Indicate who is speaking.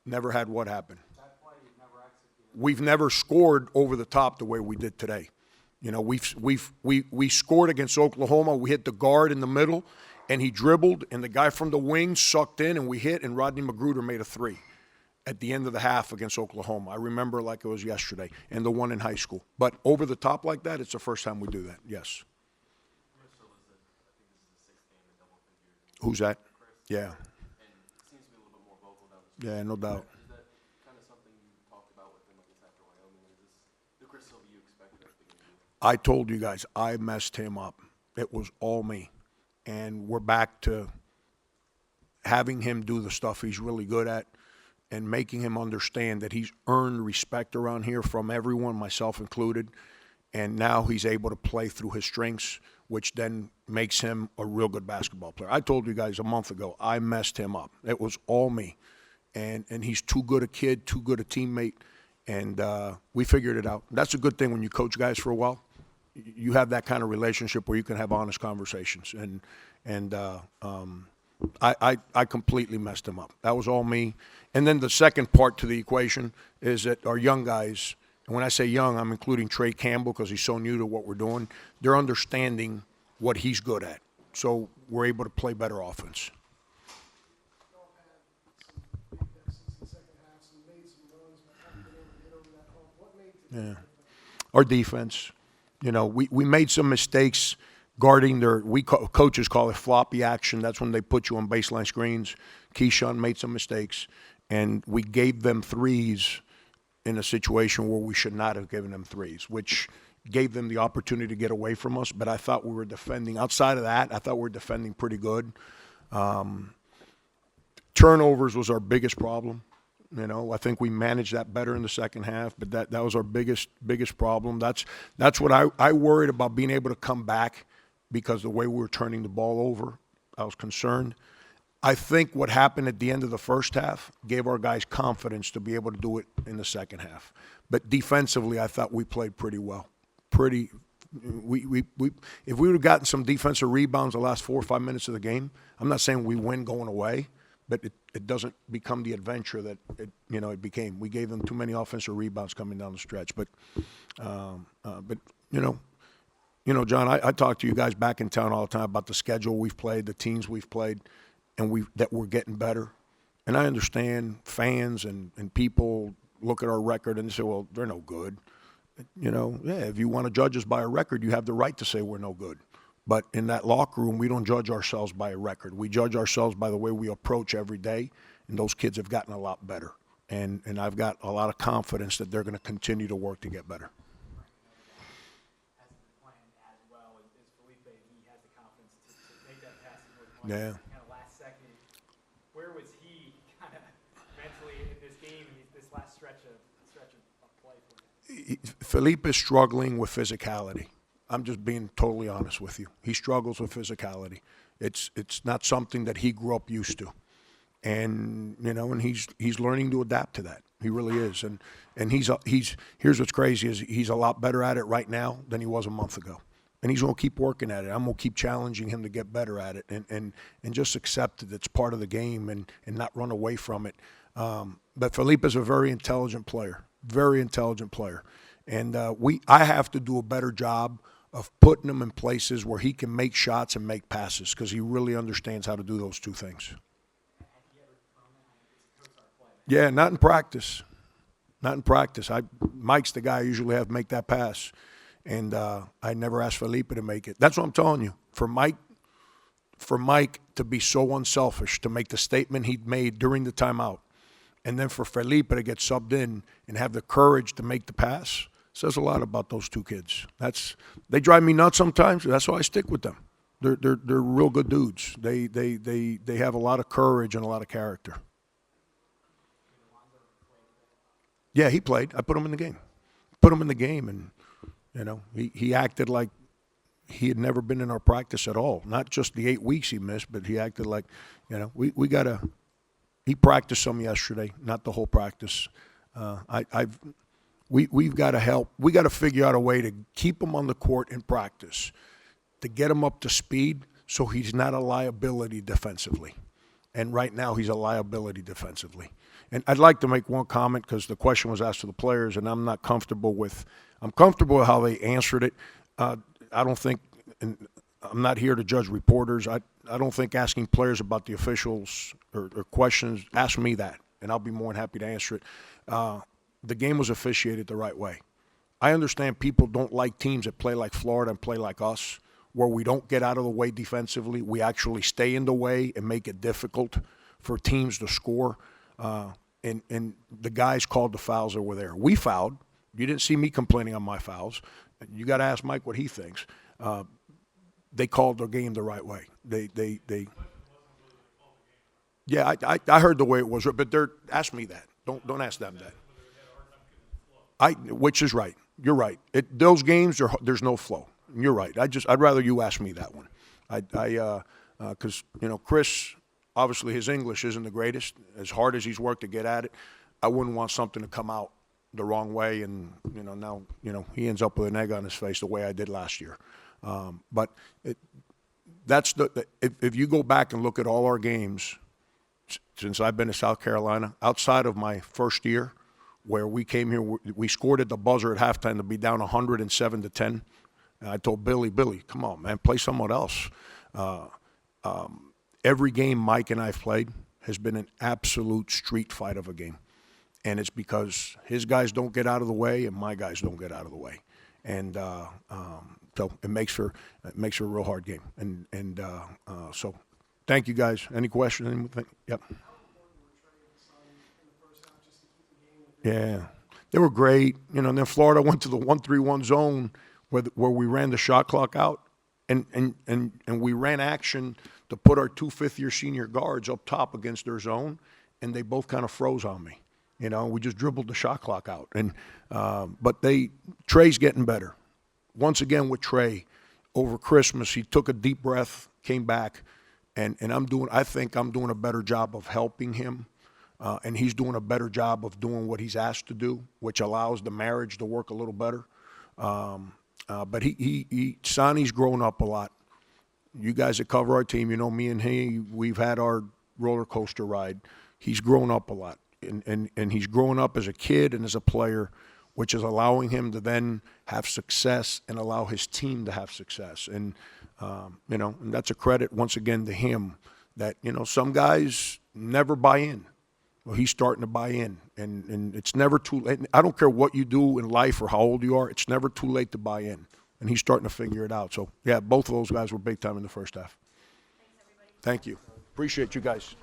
Speaker 1: Never had what happen? We've never scored over the top the way we did today. You know, we scored against Oklahoma. We hit the guard in the middle, and he dribbled, and the guy from the wing sucked in, and we hit, and Rodney Magruder made a three at the end of the half against Oklahoma. I remember like it was yesterday, and the one in high school. But over the top like that, it's the first time we do that, yes. Who's that? Yeah. Yeah, no doubt. I told you guys, I messed him up. It was all me. And we're back to having him do the stuff he's really good at and making him understand that he's earned respect around here from everyone, myself included. And now he's able to play through his strengths, which then makes him a real good basketball player. I told you guys a month ago, I messed him up. It was all me. And he's too good a kid, too good a teammate. And we figured it out. That's a good thing when you coach guys for a while. You have that kind of relationship where you can have honest conversations. And I completely messed him up. That was all me. And then the second part to the equation is that our young guys, and when I say young, I'm including Trey Campbell because he's so new to what we're doing, they're understanding what he's good at. So we're able to play better offense. Yeah. Our defense. You know, we made some mistakes guarding their, coaches call it floppy action. That's when they put you on baseline screens. Keyshawn made some mistakes, and we gave them threes in a situation where we should not have given them threes, which gave them the opportunity to get away from us. But I thought we were defending. Outside of that, I thought we were defending pretty good. Turnovers was our biggest problem. You know, I think we managed that better in the second half, but that was our biggest problem. That's what I worried about, being able to come back because the way we were turning the ball over, I was concerned. I think what happened at the end of the first half gave our guys confidence to be able to do it in the second half. But defensively, I thought we played pretty well. If we would have gotten some defensive rebounds the last 4 or 5 minutes of the game, I'm not saying we win going away, but it doesn't become the adventure that it became. We gave them too many offensive rebounds coming down the stretch. But John, I talk to you guys back in town all the time about the schedule we've played, the teams we've played, and that we're getting better. And I understand fans and people look at our record and say, well, they're no good. If you want to judge us by a record, you have the right to say we're no good. But in that locker room, we don't judge ourselves by a record. We judge ourselves by the way we approach every day, and those kids have gotten a lot better. And I've got a lot of confidence that they're going to continue to work to get better. Yeah.
Speaker 2: Kind of last second, where was he kind of mentally in this game, this last stretch of play for you?
Speaker 1: Felipe is struggling with physicality. I'm just being totally honest with you. He struggles with physicality. It's not something that he grew up used to. And he's learning to adapt to that. He really is. And here's what's crazy is he's a lot better at it right now than he was a month ago. And he's going to keep working at it. I'm going to keep challenging him to get better at it and just accept that it's part of the game and not run away from it. But Felipe is a very intelligent player, And I have to do a better job of putting him in places where he can make shots and make passes because he really understands how to do those two things. Yeah, not in practice. Mike's the guy I usually have make that pass. And I never asked Felipe to make it. That's what I'm telling you. For Mike to be so unselfish, to make the statement he made during the timeout, and then for Felipe to get subbed in and have the courage to make the pass, says a lot about those two kids. They drive me nuts sometimes. That's why I stick with them. They're real good dudes. They have a lot of courage and a lot of character. Yeah, he played. I put him in the game. And he acted like he had never been in our practice at all. Not just the 8 weeks he missed, but he acted like, he practiced some yesterday, not the whole practice. We've got to help. We got to figure out a way to keep him on the court in practice, to get him up to speed so he's not a liability defensively. And right now, he's a liability defensively. And I'd like to make one comment because the question was asked to the players, and I'm comfortable with how they answered it. I don't think, and I'm not here to judge reporters. I don't think asking players about the officials or questions, ask me that, and I'll be more than happy to answer it. The game was officiated the right way. I understand people don't like teams that play like Florida and play like us, where we don't get out of the way defensively. We actually stay in the way and make it difficult for teams to score. And the guys called the fouls that were there. We fouled. You didn't see me complaining on my fouls. You got to ask Mike what he thinks. They called the game the right way. Yeah, I heard the way it was, but ask me that. Don't ask them that. Which is right. You're right. Those games there's no flow. You're right. I'd rather you ask me that one. Because Chris, obviously his English isn't the greatest. As hard as he's worked to get at it, I wouldn't want something to come out the wrong way, and now he ends up with an egg on his face the way I did last year. But if you go back and look at all our games since I've been to South Carolina, outside of my first year, where we came here, we scored at the buzzer at halftime to be down 107-10. And I told Billy, come on, man, play someone else. Every game Mike and I've played has been an absolute street fight of a game. And it's because his guys don't get out of the way and my guys don't get out of the way. And so it makes for a real hard game. And so thank you, guys. Any questions? Anything? Yep. Yeah. They were great. And then Florida went to the 1-3-1 zone where we ran the shot clock out, and we ran action to put our two fifth-year senior guards up top against their zone, and they both kind of froze on me. We just dribbled the shot clock out. But Trey's getting better. Once again with Trey, over Christmas, he took a deep breath, came back, and I think I'm doing a better job of helping him, and he's doing a better job of doing what he's asked to do, which allows the marriage to work a little better. But Sonny's grown up a lot. You guys that cover our team, me and he, we've had our roller coaster ride. He's grown up a lot, and he's grown up as a kid and as a player, which is allowing him to then have success and allow his team to have success. And and that's a credit once again to him that some guys never buy in. Well, he's starting to buy in, and it's never too late. I don't care what you do in life or how old you are. It's never too late to buy in, and he's starting to figure it out. So, yeah, both of those guys were big time in the first half. Thanks, everybody. Thank you. Appreciate you guys.